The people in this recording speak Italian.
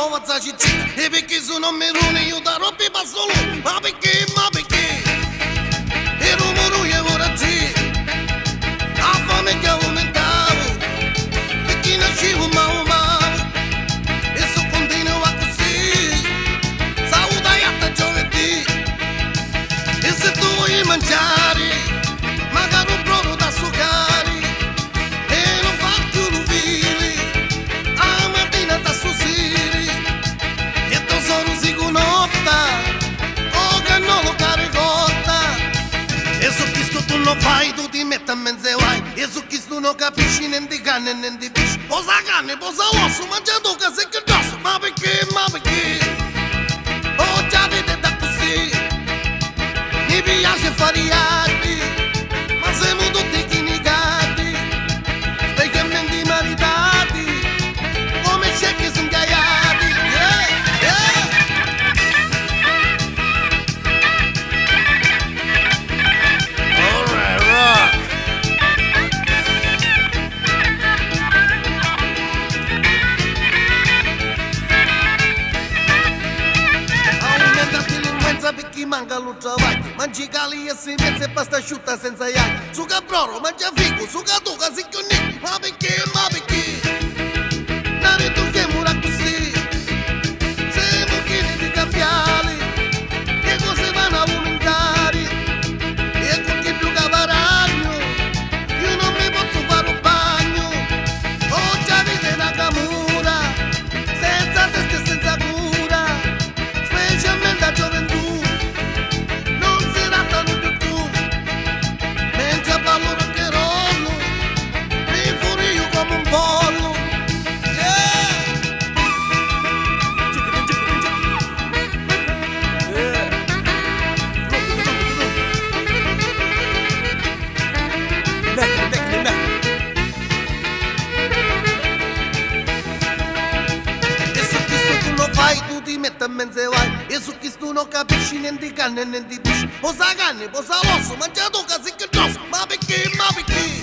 nuova città. E perché sono merone io darò pipa solo. Ma perché, ma perché? E rumoro io ora sì. La fame che aumentavo. Perché nascevo ma e so continua così. Saluta e giovedì. E se tu vuoi mangiare, magari un brodo da succare. E non fa più l'uvili. A mattina da susiri. E tu sono sicurota. O che non lo caricotta. E su questo tu non fai, tu ti metti a mezzo e vai. E su questo non capisci niente carne e niente pesce. Posa carne, posa osso, mangia tu che sei che dosso. Ma perché, ma perché? Oh già vedi da così. Mi piace fare gli arti. Ma siamo tutti chinicati. Specialmente maritati. Come c'è che sono gaiati. Yeah, yeah. Alright, rock. Aumenta la delinquenza per chi manca lo travaglio. Mangi cali e semenze e pasta asciutta senza iaglio. Su caproro, mangia figo, su catuca si chiude. Ma perché, ma perché? Nare tu che mura così. Siamo pieni di cambiali. Che cose vanno a aumentare. E con chi più cavaragno. Io non mi posso fare un bagno. Oh già vede una camura. Senza testa e senza cura. Specialmente a gioventù. Non si trattano più più. Mentre a ballo rock and roll. Mi furio come un pollo. Yeah! E su questo tu lo fai, tu ti metti a mezzo e vai. E su questo non capisci niente carne e niente pesce. Posa carne, posa l'osso, mangia tu che sei che dosso. Ma perché, ma perché?